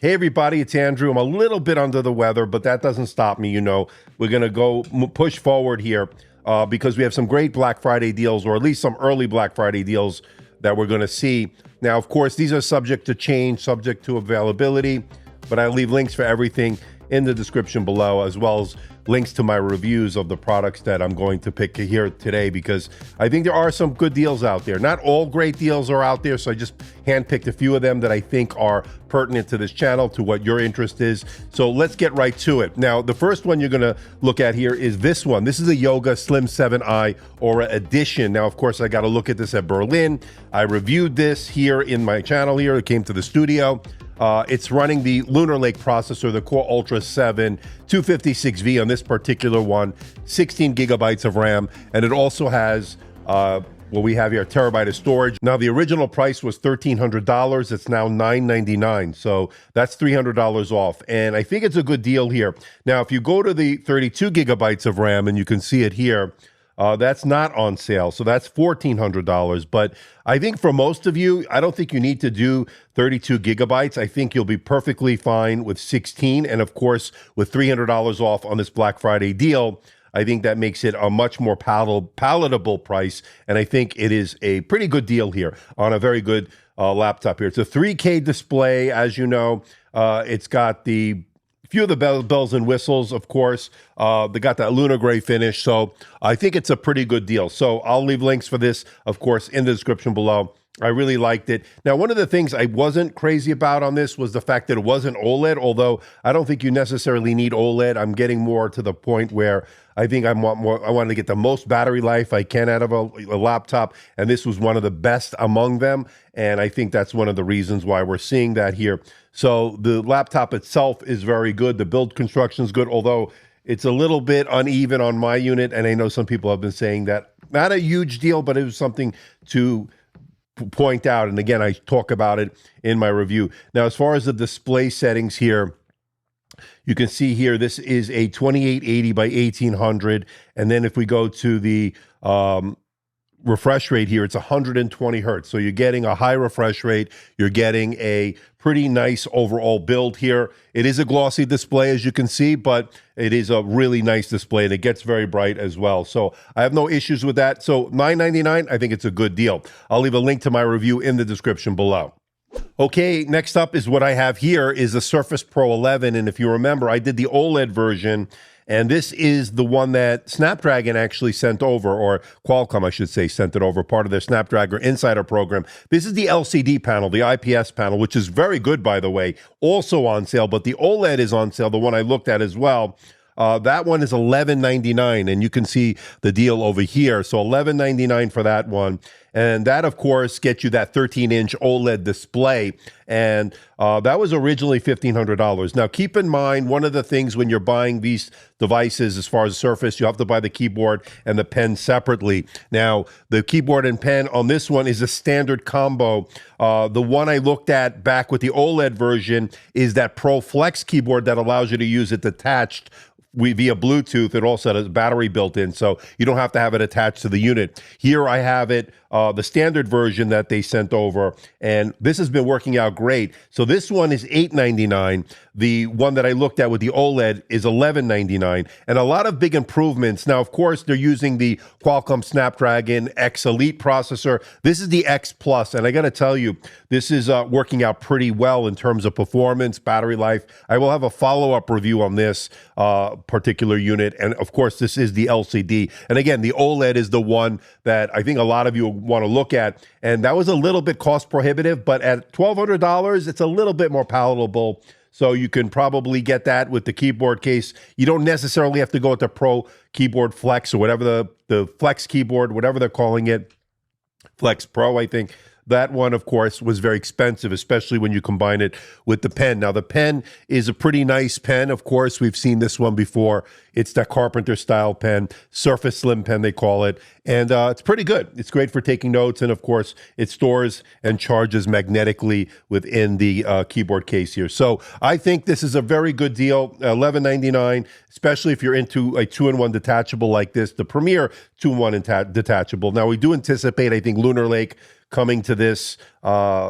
Hey everybody, it's Andrew. I'm a little bit under the weather, but that doesn't stop me. We're going to go push forward here because we have some great Black Friday deals, or at least some early Black Friday deals that we're going to see. Now, of course, these are subject to change, subject to availability, but I leave links for everything in the description below, as well as links to my reviews of the products that I'm going to pick here today, because I think there are some good deals out there. Not all great deals are out there, so I just handpicked a few of them that I think are pertinent to this channel, to what your interest is. So let's get right to it. Now, the first one you're gonna look at here is this one. This is a Yoga Slim 7i Aura Edition. Now, of course, I got to look at this at Berlin. I reviewed this here in my channel here. It came to the studio. It's running the Lunar Lake processor, the Core Ultra 7 256V on this particular one, 16 gigabytes of RAM, and it also has what we have here, a terabyte of storage. Now, the original price was $1,300. It's now $999, so that's $300 off, and I think it's a good deal here. Now, if you go to the 32 gigabytes of RAM, and you can see it here, that's not on sale, so that's $1,400. But I think for most of you, I don't think you need to do 32 gigabytes. I think you'll be perfectly fine with 16, and of course, with $300 off on this Black Friday deal, I think that makes it a much more palatable price, and I think it is a pretty good deal here on a very good laptop here. It's a 3K display, as you know. It's got the few of the bells and whistles, of course. They got that lunar gray finish, so I think it's a pretty good deal. So I'll leave links for this, of course, in the description below. I really liked it. Now, one of the things I wasn't crazy about on this was the fact that it wasn't OLED, although I don't think you necessarily need OLED. I'm getting more to the point where I think I wanted to get the most battery life I can out of a laptop, and this was one of the best among them, and I think that's one of the reasons why we're seeing that here. So the laptop itself is very good. The build construction is good, although it's a little bit uneven on my unit, and I know some people have been saying that. Not a huge deal, but it was something to point out, and again, I talk about it in my review. Now, as far as the display settings here, you can see here, this is a 2880 by 1800, and then if we go to the refresh rate here, it's 120 hertz. So you're getting a high refresh rate. You're getting a pretty nice overall build here. It is a glossy display, as you can see, but it is a really nice display, and it gets very bright as well. So I have no issues with that. So $999, I think it's a good deal. I'll leave a link to my review in the description below. Okay, next up is what I have here is the Surface Pro 11, and if you remember, I did the OLED version, and this is the one that Snapdragon actually sent over, or Qualcomm, I should say, sent it over, part of their Snapdragon Insider program. This is the LCD panel, the IPS panel, which is very good, by the way, also on sale, but the OLED is on sale, the one I looked at as well. That one is $11.99, and you can see the deal over here. So $11.99 for that one. And that, of course, gets you that 13-inch OLED display. And that was originally $1,500. Now, keep in mind, one of the things when you're buying these devices, as far as Surface, you have to buy the keyboard and the pen separately. Now, the keyboard and pen on this one is a standard combo. The one I looked at back with the OLED version is that Pro Flex keyboard that allows you to use it detached via Bluetooth. It also has battery built in, so you don't have to have it attached to the unit. Here I have it, the standard version that they sent over, and this has been working out great. So this one is $8.99. The one that I looked at with the OLED is $11.99, and a lot of big improvements. Now, of course, they're using the Qualcomm Snapdragon X Elite processor. This is the X Plus, and I got to tell you, this is working out pretty well in terms of performance, battery life. I will have a follow-up review on this particular unit, and of course, this is the LCD. And again, the OLED is the one that I think a lot of you want to look at, and that was a little bit cost prohibitive, but at $1,200, it's a little bit more palatable. So you can probably get that with the keyboard case. You don't necessarily have to go with the Pro Keyboard Flex, or whatever the Flex keyboard, whatever they're calling it, Flex Pro, I think. That one, of course, was very expensive, especially when you combine it with the pen. Now, the pen is a pretty nice pen. Of course, we've seen this one before. It's that Carpenter-style pen, Surface Slim pen, they call it. And it's pretty good. It's great for taking notes. And, of course, it stores and charges magnetically within the keyboard case here. So I think this is a very good deal, $11.99, especially if you're into a 2-in-1 detachable like this, the Premier 2-in-1 detachable. Now, we do anticipate, I think, Lunar Lake coming to this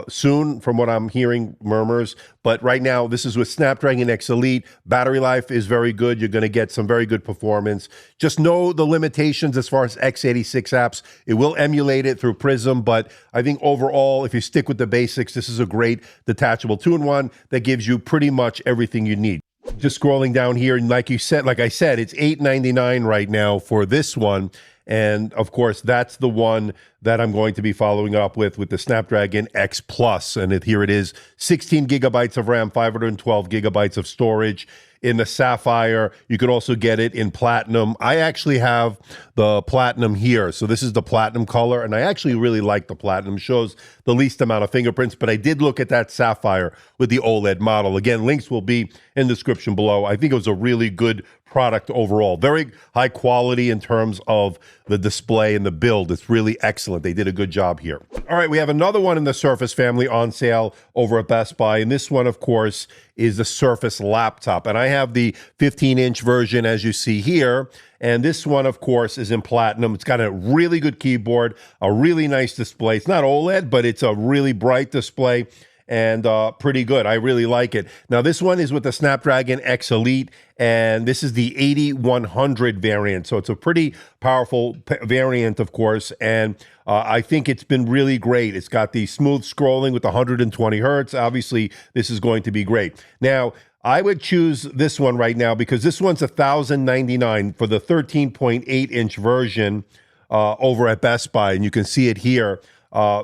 soon, from what I'm hearing murmurs. But right now, this is with Snapdragon X Elite. Battery life is very good. You're going to get some very good performance. Just know the limitations as far as x86 apps. It will emulate it through Prism, but I think overall, if you stick with the basics, this is a great detachable two-in-one that gives you pretty much everything you need. Just scrolling down here, and like I said, it's $899 right now for this one. And of course, that's the one that I'm going to be following up with the Snapdragon X Plus. And here it is, 16 gigabytes of RAM, 512 gigabytes of storage. In the Sapphire, you could also get it in Platinum. I actually have the Platinum here. So this is the Platinum color, and I actually really like the Platinum. It shows the least amount of fingerprints, but I did look at that Sapphire with the OLED model. Again, links will be in the description below. I think it was a really good product overall. Very high quality in terms of the display and the build. It's really excellent. They did a good job here. All right, we have another one in the Surface family on sale over at Best Buy. And this one, of course, is the Surface laptop. And I have the 15-inch version, as you see here. And this one, of course, is in Platinum. It's got a really good keyboard, a really nice display. It's not OLED, but it's a really bright display and pretty good. I really like it. Now, this one is with the Snapdragon X Elite, and this is the 8100 variant. So it's a pretty powerful variant, of course, and I think it's been really great. It's got the smooth scrolling with 120 hertz. Obviously, this is going to be great. Now, I would choose this one right now because this one's $1,099 for the 13.8-inch version over at Best Buy, and you can see it here.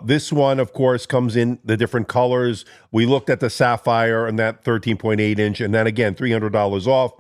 This one, of course, comes in the different colors. We looked at the Sapphire and that 13.8 inch, and then again, $300 off.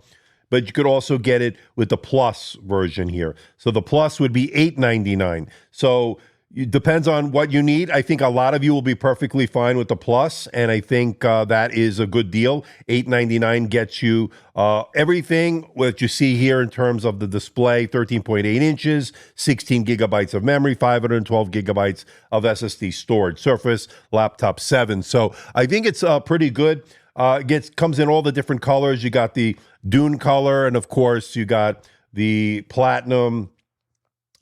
But you could also get it with the Plus version here. So the Plus would be $899. So it depends on what you need. I think a lot of you will be perfectly fine with the Plus, and I think that is a good deal. $899 gets you everything what you see here in terms of the display, 13.8 inches, 16 gigabytes of memory, 512 gigabytes of SSD storage. Surface Laptop 7. So I think it's pretty good. Comes in all the different colors. You got the Dune color, and of course, you got the Platinum.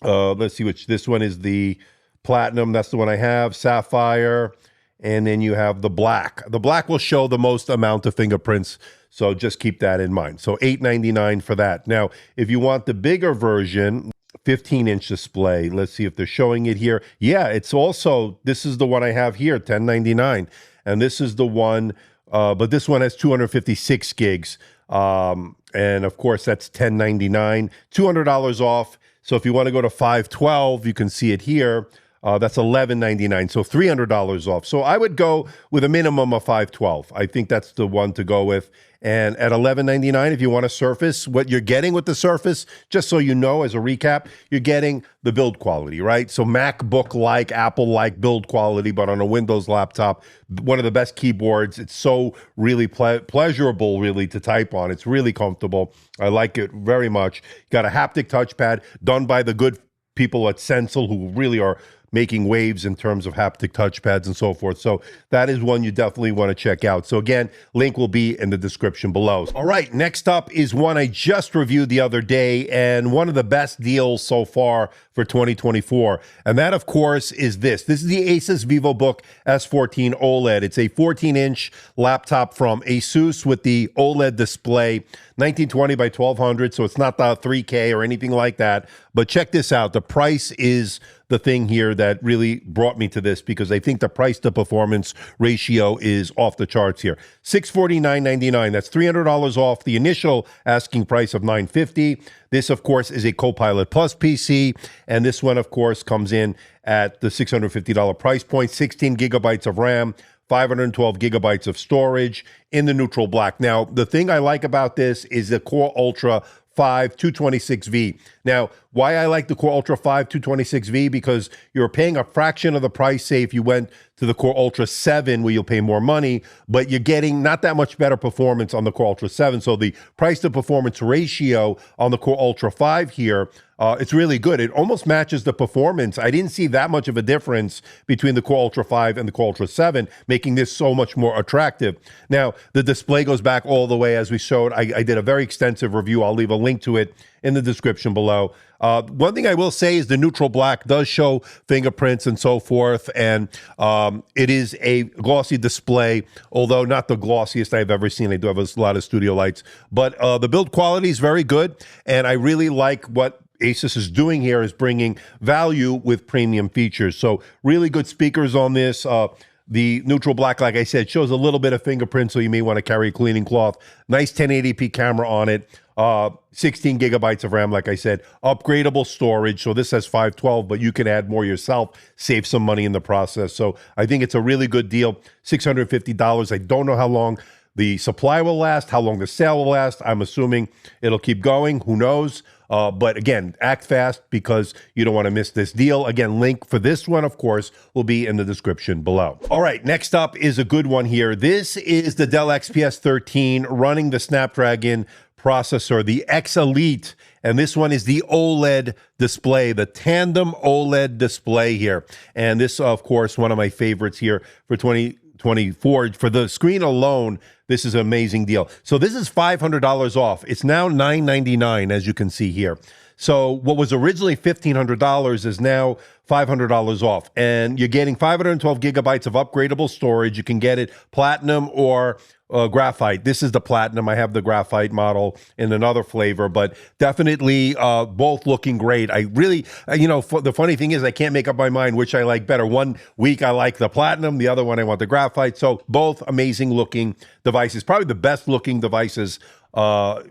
Let's see which this one is, the Platinum. That's the one I have. Sapphire, and then you have the Black. The Black will show the most amount of fingerprints, so just keep that in mind. So $899 for that. Now, if you want the bigger version, 15-inch display, let's see if they're showing it here. Yeah, it's also, this is the one I have here, $1099, and this is the one, but this one has 256 gigs, and of course, that's $1099, $200 off. So if you want to go to 512, you can see it here. That's $1199, so $300 off. So I would go with a minimum of 512. I think that's the one to go with. And at $1199, if you want a Surface, what you're getting with the Surface, just so you know, as a recap, you're getting the build quality, right? So MacBook-like, Apple-like build quality, but on a Windows laptop, one of the best keyboards. It's so really pleasurable, really, to type on. It's really comfortable. I like it very much. You got a haptic touchpad done by the good people at Sensel, who really are making waves in terms of haptic touchpads and so forth. So that is one you definitely want to check out. So again, link will be in the description below. All right, next up is one I just reviewed the other day, and one of the best deals so far for 2024. And that, of course, is this. This is the Asus Vivobook S14 OLED. It's a 14-inch laptop from Asus with the OLED display, 1920 by 1200, so it's not the 3K or anything like that. But check this out. The price is the thing here that really brought me to this, because I think the price to performance ratio is off the charts here. $649.99. That's $300 off the initial asking price of $950. This, of course, is a Copilot Plus PC, and this one, of course, comes in at the $650 price point. 16 gigabytes of RAM, 512 gigabytes of storage in the neutral black. Now, the thing I like about this is the Core Ultra 5 226V. Now, why I like the Core Ultra 5 226V, because you're paying a fraction of the price, say, if you went to the Core Ultra 7, where you'll pay more money, but you're getting not that much better performance on the Core Ultra 7. So the price to performance ratio on the Core Ultra 5 here, it's really good. It almost matches the performance. I didn't see that much of a difference between the Core Ultra 5 and the Core Ultra 7, making this so much more attractive. Now, the display goes back all the way, as we showed. I did a very extensive review. I'll leave a link to it in the description below. below. One thing I will say is the neutral black does show fingerprints and so forth, and it is a glossy display, although not the glossiest I've ever seen. I do have a lot of studio lights, but the build quality is very good, and I really like what Asus is doing here is bringing value with premium features. So really good speakers on this. The neutral black, like I said, shows a little bit of fingerprint, so you may want to carry a cleaning cloth. Nice 1080p camera on it. 16 gigabytes of RAM, like I said. Upgradable storage. So this has 512, but you can add more yourself, save some money in the process. So I think it's a really good deal. $650. I don't know how long the supply will last, how long the sale will last. I'm assuming it'll keep going. Who knows? But again, act fast because you don't want to miss this deal. Again, link for this one, of course, will be in the description below. All right, next up is a good one here. This is the Dell XPS 13 running the Snapdragon processor, the X Elite. And this one is the OLED display, the tandem OLED display here. And this, of course, one of my favorites here for 2024. For the screen alone, this is an amazing deal. So this is $500 off. It's now $999, as you can see here. So what was originally $1,500 is now $500 off. And you're getting 512 gigabytes of upgradable storage. You can get it platinum or graphite. This is the platinum. I have the graphite model in another flavor, but definitely both looking great. I really, the funny thing is I can't make up my mind which I like better. One week I like the platinum, the other one I want the graphite. So both amazing looking devices, probably the best looking devices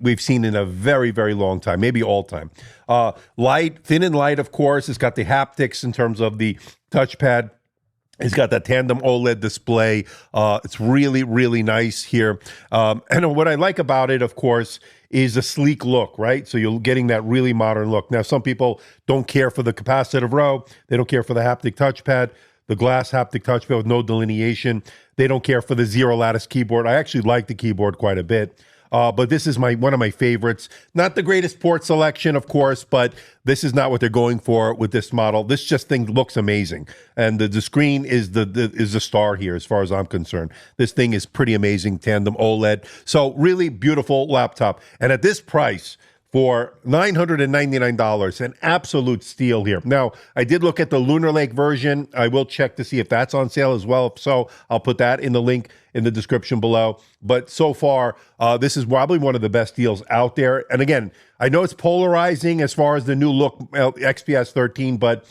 we've seen in a very, very long time, maybe all time. Light, thin and light, of course. It's got the haptics in terms of the touchpad. It's got that tandem OLED display. It's really, really nice here. And what I like about it, of course, is a sleek look, right? So you're getting that really modern look. Now, some people don't care for the capacitive row. They don't care for the haptic touchpad, the glass haptic touchpad with no delineation. They don't care for the zero lattice keyboard. I actually like the keyboard quite a bit. But this is one of my favorites. Not the greatest port selection, of course, but this is not what they're going for with this model. This just thing looks amazing. And the screen is the star here as far as I'm concerned. This thing is pretty amazing, tandem OLED. So really beautiful laptop. And at this price, for $999, an absolute steal here. Now, I did look at the Lunar Lake version. I will check to see if that's on sale as well. If so, I'll put that in the link in the description below. But so far, this is probably one of the best deals out there. And again, I know it's polarizing as far as the new look XPS 13, but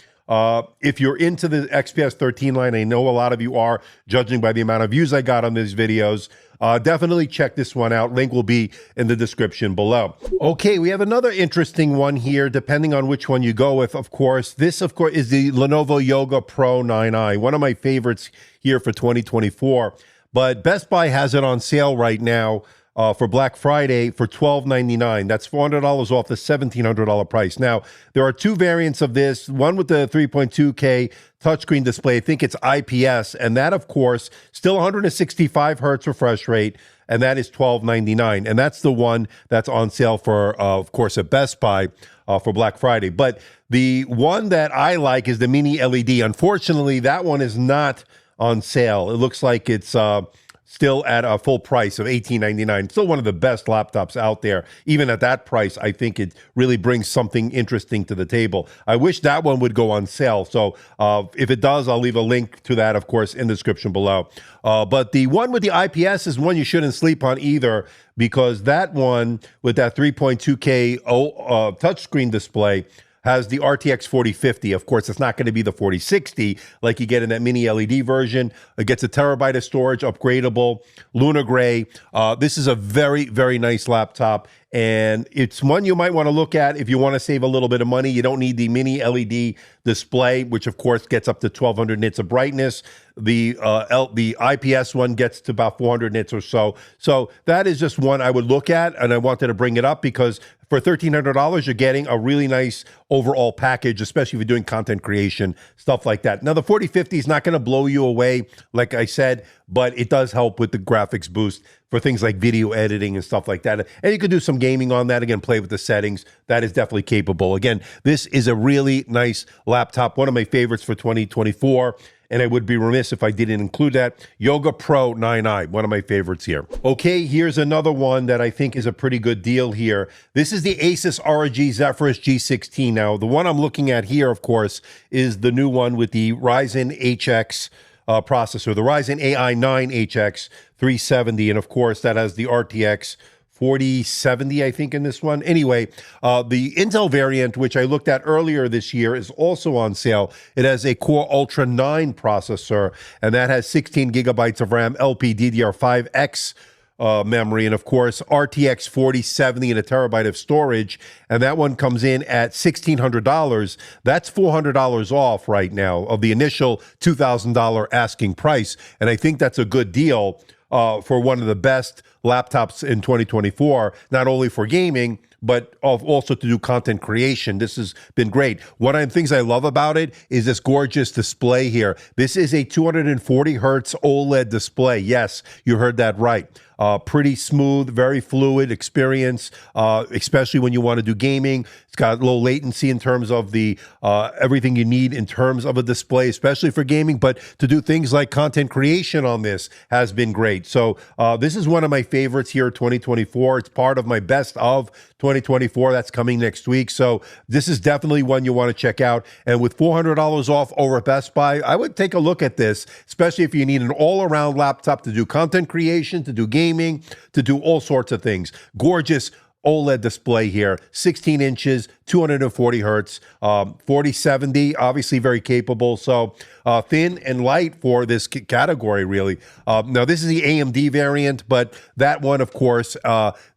if you're into the XPS 13 line, I know a lot of you are, judging by the amount of views I got on these videos. Definitely check this one out. Link will be in the description below. Okay, we have another interesting one here, depending on which one you go with, of course. This, of course, is the Lenovo Yoga Pro 9i, one of my favorites here for 2024. But Best Buy has it on sale right now for Black Friday for $12.99. That's $400 off the $1,700 price. Now, there are two variants of this, one with the 3.2K touchscreen display. I think it's IPS, and that, of course, still 165 hertz refresh rate, and that is $12.99. And that's the one that's on sale for, of course, at Best Buy for Black Friday. But the one that I like is the Mini LED. Unfortunately, that one is not on sale. It looks like it's still at a full price of $18.99. Still one of the best laptops out there. Even at that price, I think it really brings something interesting to the table. I wish that one would go on sale. So if it does, I'll leave a link to that, of course, in the description below. But the one with the IPS is one you shouldn't sleep on either, because that one with that 3.2K touchscreen display has the RTX 4050. Of course, it's not going to be the 4060 like you get in that mini LED version. It gets a terabyte of storage, upgradable, Lunar Gray. This is a very, very nice laptop, and it's one you might want to look at if you want to save a little bit of money. You don't need the mini LED display, which of course gets up to 1200 nits of brightness. The IPS one gets to about 400 nits or so. So that is just one I would look at, and I wanted to bring it up because for $1,300, you're getting a really nice overall package, especially if you're doing content creation, stuff like that. Now, the 4050 is not going to blow you away, like I said, but it does help with the graphics boost for things like video editing and stuff like that. And you could do some gaming on that. Again, play with the settings. That is definitely capable. Again, this is a really nice laptop, one of my favorites for 2024. and I would be remiss if I didn't include that. Yoga Pro 9i, one of my favorites here. Okay, here's another one that I think is a pretty good deal here. This is the Asus ROG Zephyrus G16. Now, the one I'm looking at here, of course, is the new one with the Ryzen HX processor, the Ryzen AI 9 HX 370, and of course, that has the RTX 4070, I think, in this one. Anyway, the Intel variant, which I looked at earlier this year, is also on sale. It has a Core Ultra 9 processor, and that has 16 gigabytes of RAM, LPDDR5X memory, and of course, RTX 4070 and a terabyte of storage. And that one comes in at $1,600. That's $400 off right now of the initial $2,000 asking price. And I think that's a good deal for one of the best laptops in 2024, not only for gaming, but also to do content creation. This has been great. One of the things I love about it is this gorgeous display here. This is a 240 hertz OLED display. Yes, you heard that right. Pretty smooth, very fluid experience, especially when you want to do gaming. It's got low latency in terms of the everything you need in terms of a display, especially for gaming. But to do things like content creation on this has been great. So this is one of my favorites here, 2024. It's part of my best of 2024. That's coming next week. So this is definitely one you want to check out. And with $400 off over at Best Buy, I would take a look at this, especially if you need an all-around laptop to do content creation, to do gaming, to do all sorts of things. Gorgeous OLED display here, 16 inches, 240 hertz, 4070, obviously very capable. So thin and light for this category, really. Now, this is the AMD variant, but that one, of course,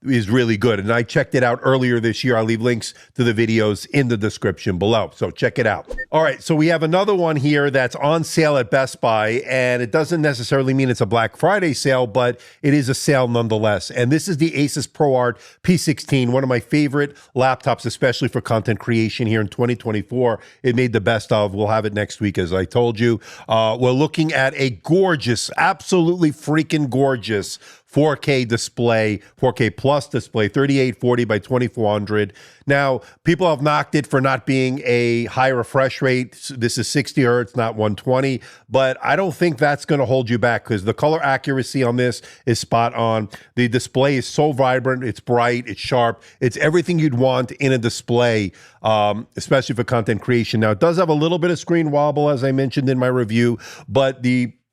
is really good. And I checked it out earlier this year. I'll leave links to the videos in the description below. So check it out. All right, so we have another one here that's on sale at Best Buy, and it doesn't necessarily mean it's a Black Friday sale, but it is a sale nonetheless. And this is the Asus ProArt P16, one of my favorite laptops, especially for content creation here in 2024. It made the best of. We'll have it next week, as I told you. We're looking at a gorgeous, absolutely freaking gorgeous 4K display, 4K plus display, 3840 by 2400. Now, people have knocked it for not being a high refresh rate. This is 60 hertz, not 120, but I don't think that's going to hold you back because the color accuracy on this is spot on. The display is so vibrant, it's bright, it's sharp, it's everything you'd want in a display, especially for content creation. Now, it does have a little bit of screen wobble, as I mentioned in my review, but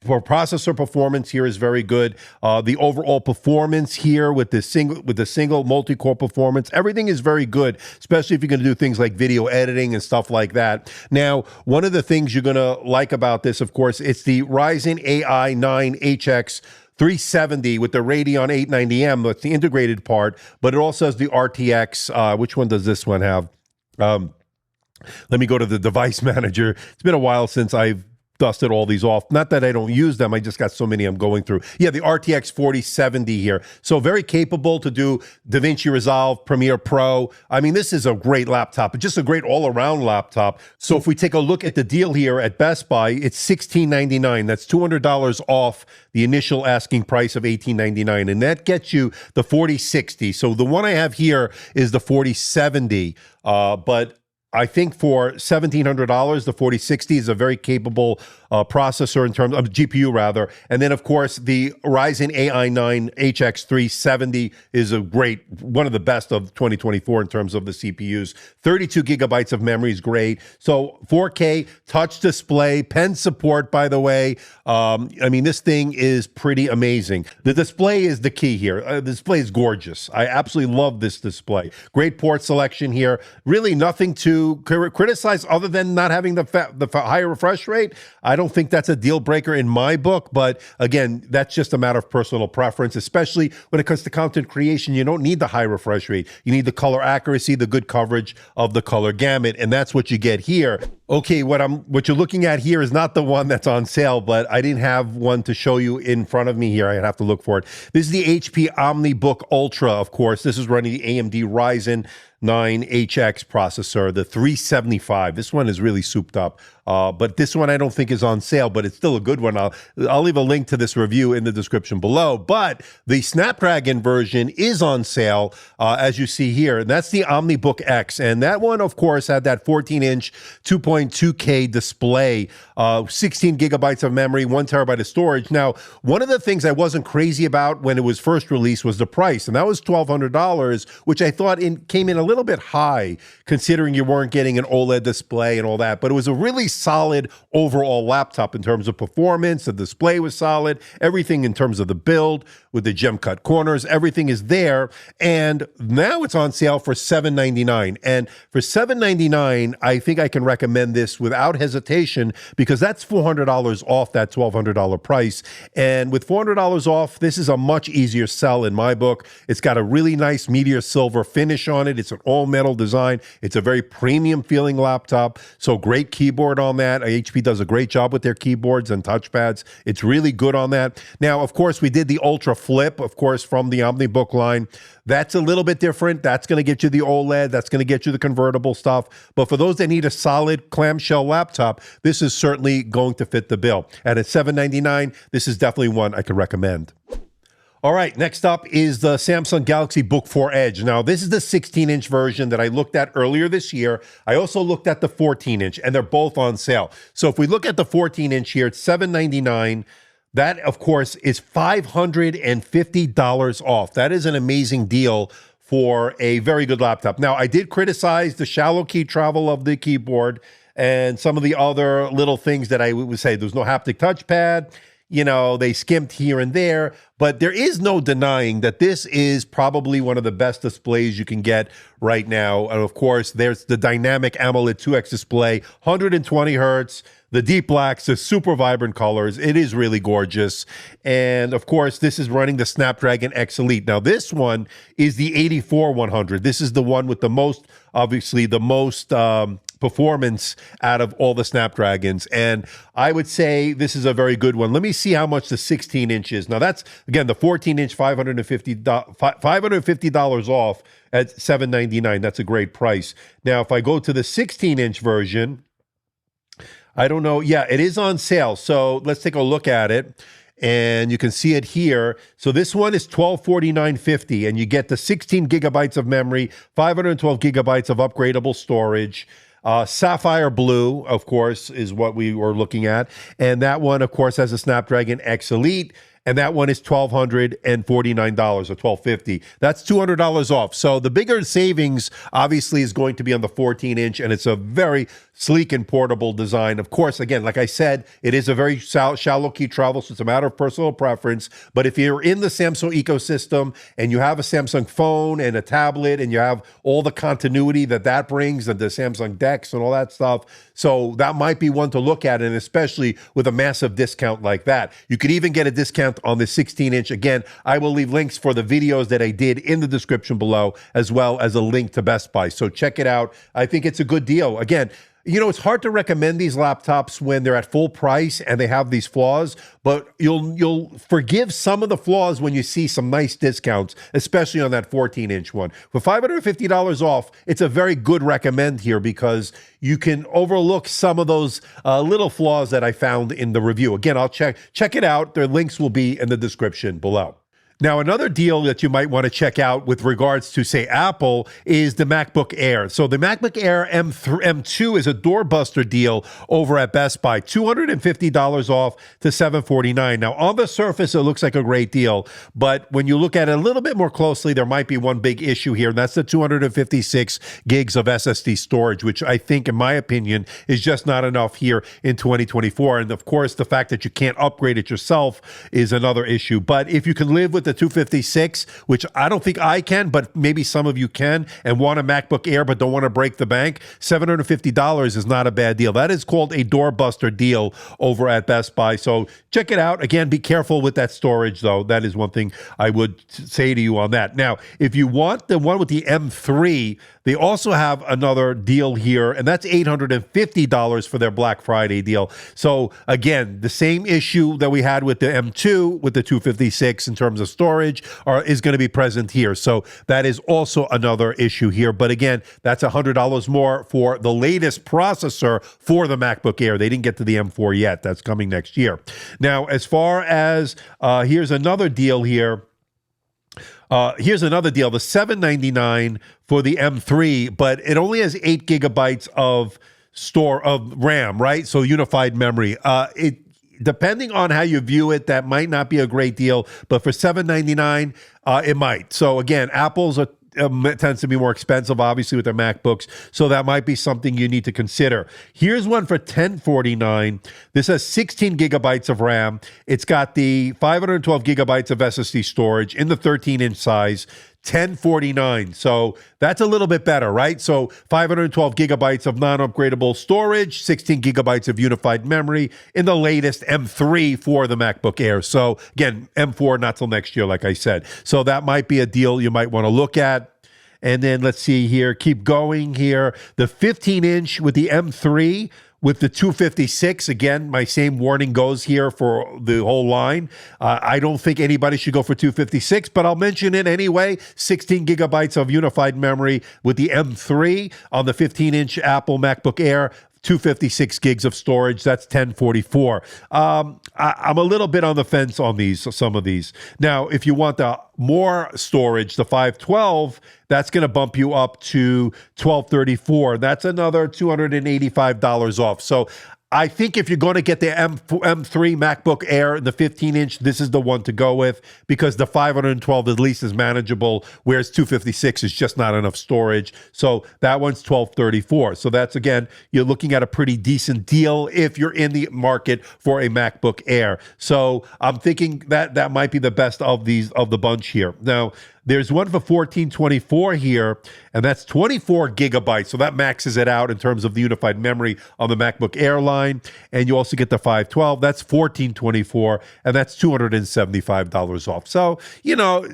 for processor performance here is very good. The overall performance here with the single multi-core performance, everything is very good, especially if you're going to do things like video editing and stuff like that. Now, one of the things you're going to like about this, of course, it's the Ryzen AI 9 HX 370 with the Radeon 890M. That's the integrated part, but it also has the RTX. Which one does this one have? Let me go to the device manager. It's been a while since I've dusted all these off. Not that I don't use them. I just got so many I'm going through. Yeah, the RTX 4070 here. So very capable to do DaVinci Resolve, Premiere Pro. I mean, this is a great laptop. It's just a great all-around laptop. So if we take a look at the deal here at Best Buy, it's $1699. That's $200 off the initial asking price of $1899. And that gets you the 4060. So the one I have here is the 4070. But I think for $1,700, the 4060 is a very capable processor in terms of GPU, rather. And then, of course, the Ryzen AI 9 HX 370 is one of the best of 2024 in terms of the CPUs. 32 gigabytes of memory is great. So 4K touch display, pen support, by the way. I mean, this thing is pretty amazing. The display is the key here. The display is gorgeous. I absolutely love this display. Great port selection here. Really nothing to criticize other than not having the higher refresh rate. I don't think that's a deal breaker in my book, but again, that's just a matter of personal preference, especially when it comes to content creation. You don't need the high refresh rate. You need the color accuracy, the good coverage of the color gamut, and that's what you get here. Okay, what you're looking at here is not the one that's on sale, but I didn't have one to show you in front of me here. I'd have to look for it. This is the HP OmniBook Ultra, of course. This is running the AMD Ryzen 9 HX processor, the 375. This one is really souped up. But this one I don't think is on sale, but it's still a good one. I'll leave a link to this review in the description below. But the Snapdragon version is on sale, as you see here. And that's the OmniBook X. And that one, of course, had that 14-inch 2.2K display, 16 gigabytes of memory, 1 terabyte of storage. Now, one of the things I wasn't crazy about when it was first released was the price, and that was $1,200, which I thought came in a little bit high, considering you weren't getting an OLED display and all that. But it was a really solid overall laptop in terms of performance. The display was solid. Everything in terms of the build with the gem cut corners, everything is there. And now it's on sale for $799. And for $799, I think I can recommend this without hesitation, because that's $400 off that $1,200 price. And with $400 off, this is a much easier sell in my book. It's got a really nice meteor silver finish on it. It's an all metal design. It's a very premium feeling laptop. So great keyboard on that. HP does a great job with their keyboards and touchpads. It's really good on that. Now, of course, we did the Ultra Flip, of course, from the OmniBook line. That's a little bit different. That's going to get you the OLED. That's going to get you the convertible stuff. But for those that need a solid clamshell laptop, this is certainly going to fit the bill. And at $799, this is definitely one I could recommend. All right, next up is the Samsung Galaxy Book 4 Edge. Now, this is the 16-inch version that I looked at earlier this year. I also looked at the 14-inch, and they're both on sale. So if we look at the 14-inch here, it's $799. That, of course, is $550 off. That is an amazing deal for a very good laptop. Now, I did criticize the shallow key travel of the keyboard and some of the other little things that I would say. There's no haptic touchpad. You know, they skimped here and there, but there is no denying that this is probably one of the best displays you can get right now. And of course, there's the dynamic AMOLED 2X display, 120 hertz, the deep blacks, the super vibrant colors. It is really gorgeous. And of course, this is running the Snapdragon X Elite. Now, this one is the 84-100. This is the one with the most, obviously, the most performance out of all the Snapdragons. And I would say this is a very good one. Let me see how much the 16-inch is. Now, that's, again, the 14-inch, $550 off at $799. That's a great price. Now, if I go to the 16-inch version, I don't know. Yeah, it is on sale. So let's take a look at it. And you can see it here. So this one is $1,249.50, and you get the 16 gigabytes of memory, 512 gigabytes of upgradable storage. Sapphire blue, of course, is what we were looking at. And that one, of course, has a Snapdragon X Elite. And that one is $1,249 or $1,250. That's $200 off. So the bigger savings, obviously, is going to be on the 14-inch, and it's a very sleek and portable design. Of course, again, like I said, it is a very shallow key travel, so it's a matter of personal preference. But if you're in the Samsung ecosystem and you have a Samsung phone and a tablet and you have all the continuity that brings and the Samsung DeX and all that stuff, so that might be one to look at, and especially with a massive discount like that. You could even get a discount on the 16-inch. Again, I will leave links for the videos that I did in the description below, as well as a link to Best Buy. So check it out. I think it's a good deal. Again, you know, it's hard to recommend these laptops when they're at full price and they have these flaws, but you'll forgive some of the flaws when you see some nice discounts, especially on that 14-inch one. For $550 off, it's a very good recommend here because you can overlook some of those little flaws that I found in the review. Again, I'll check it out. Their links will be in the description below. Now, another deal that you might want to check out with regards to, say, Apple is the MacBook Air. So the MacBook Air M2 is a doorbuster deal over at Best Buy, $250 off to $749. Now, on the surface, it looks like a great deal, but when you look at it a little bit more closely, there might be one big issue here, and that's the 256 gigs of SSD storage, which I think, in my opinion, is just not enough here in 2024. And of course, the fact that you can't upgrade it yourself is another issue. But if you can live with the 256, which I don't think I can, but maybe some of you can, and want a MacBook Air but don't want to break the bank, $750 is not a bad deal. That is called a doorbuster deal over at Best Buy. So check it out. Again, be careful with that storage, though. That is one thing I would say to you on that. Now, if you want the one with the M3, they also have another deal here, and that's $850 for their Black Friday deal. So again, the same issue that we had with the M2 with the 256 in terms of storage is going to be present here. So that is also another issue here. But again, that's $100 more for the latest processor for the MacBook Air. They didn't get to the M4 yet. That's coming next year. Now, as far as here's another deal here. Here's another deal, the $799 for the M3, but it only has 8 gigabytes of RAM, right? So unified memory. Depending on how you view it, that might not be a great deal, but for $799, it might. So again, Apple's tends to be more expensive, obviously, with their MacBooks, so that might be something you need to consider. Here's one for $1049. This has 16 gigabytes of RAM. It's got the 512 gigabytes of SSD storage in the 13-inch size. $1049. So that's a little bit better, right? So 512 gigabytes of non-upgradable storage, 16 gigabytes of unified memory in the latest M3 for the MacBook Air. So again, M4 not till next year, like I said. So that might be a deal you might want to look at. And then let's see here, keep going here. The 15-inch with the M3 with the 256, again, my same warning goes here for the whole line. I don't think anybody should go for 256, but I'll mention it anyway. 16 gigabytes of unified memory with the M3 on the 15-inch Apple MacBook Air. 256 gigs of storage, that's $1044. I'm a little bit on the fence on some of these. Now, if you want the more storage, the 512, that's going to bump you up to $1234. That's another $285 off. So I think if you're going to get the M3 MacBook Air, the 15-inch, this is the one to go with because the 512 at least is manageable, whereas 256 is just not enough storage. So that one's $1234. So that's, again, you're looking at a pretty decent deal if you're in the market for a MacBook Air. So I'm thinking that might be the best of the bunch here. Now, there's one for $1424 here, and that's 24 gigabytes. So that maxes it out in terms of the unified memory on the MacBook Air line. And you also get the 512. That's $1424, and that's $275 off. So,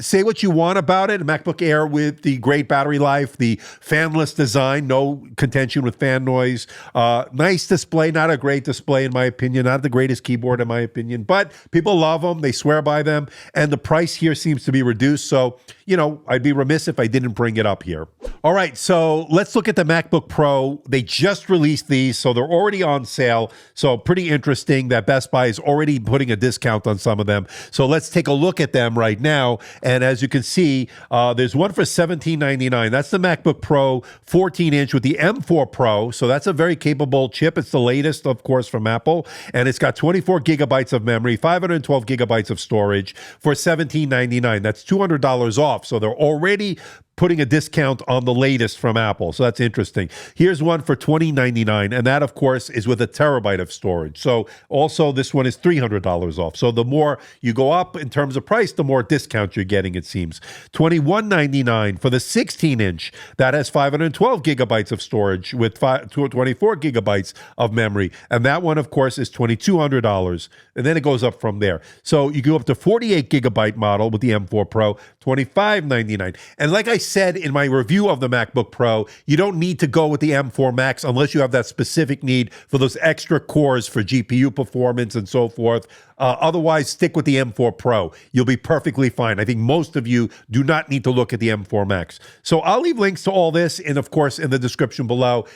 say what you want about it. A MacBook Air with the great battery life, the fanless design, no contention with fan noise. Nice display, not a great display in my opinion, not the greatest keyboard in my opinion, but people love them. They swear by them. And the price here seems to be reduced. So, I'd be remiss if I didn't bring it up here. All right, so let's look at the MacBook Pro. They just released these, so they're already on sale. So pretty interesting that Best Buy is already putting a discount on some of them. So let's take a look at them right now. And as you can see, there's one for $1799. That's the MacBook Pro 14-inch with the M4 Pro. So that's a very capable chip. It's the latest, of course, from Apple. And it's got 24 gigabytes of memory, 512 gigabytes of storage for $1799. That's $200 off. So they're already putting a discount on the latest from Apple. So that's interesting. Here's one for $2099, and that, of course, is with a terabyte of storage. So also this one is $300 off. So the more you go up in terms of price, the more discount you're getting, it seems. $2199 for the 16-inch. That has 512 gigabytes of storage with 24 gigabytes of memory. And that one, of course, is $2,200. And then it goes up from there. So you go up to 48 gigabyte model with the M4 Pro, $2599. And like I said in my review of the MacBook Pro, you don't need to go with the M4 Max unless you have that specific need for those extra cores for GPU performance and so forth. Otherwise, stick with the M4 Pro. You'll be perfectly fine. I think most of you do not need to look at the M4 Max. So I'll leave links to all this, and of course, in the description below.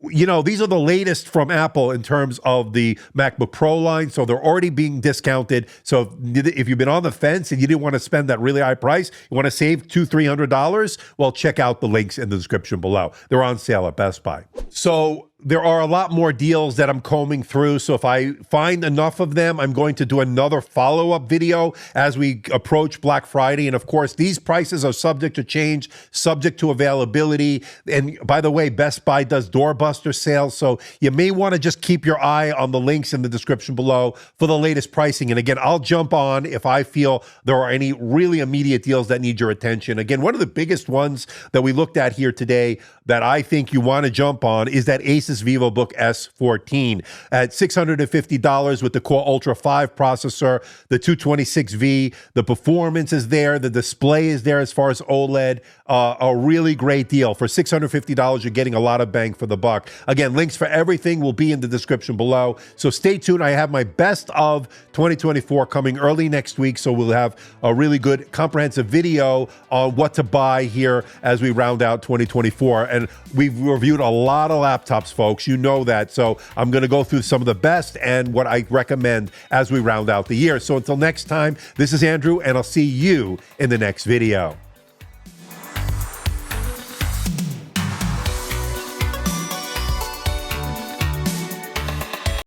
These are the latest from Apple in terms of the MacBook Pro line, so they're already being discounted. So if you've been on the fence and you didn't want to spend that really high price, you want to save $200-$300, well, check out the links in the description below. They're on sale at Best Buy. So there are a lot more deals that I'm combing through. So if I find enough of them, I'm going to do another follow-up video as we approach Black Friday. And of course, these prices are subject to change, subject to availability. And by the way, Best Buy does doorbuster sales. So you may want to just keep your eye on the links in the description below for the latest pricing. And again, I'll jump on if I feel there are any really immediate deals that need your attention. Again, one of the biggest ones that we looked at here today that I think you want to jump on is that Asus Vivobook S14 at $650 with the Core Ultra 5 processor, the 226V. The performance is there. The display is there as far as OLED. A really great deal. For $650, you're getting a lot of bang for the buck. Again, links for everything will be in the description below. So stay tuned. I have my best of 2024 coming early next week. So we'll have a really good comprehensive video on what to buy here as we round out 2024. And we've reviewed a lot of laptops, folks. You know that. So I'm going to go through some of the best and what I recommend as we round out the year. So until next time, this is Andrew, and I'll see you in the next video.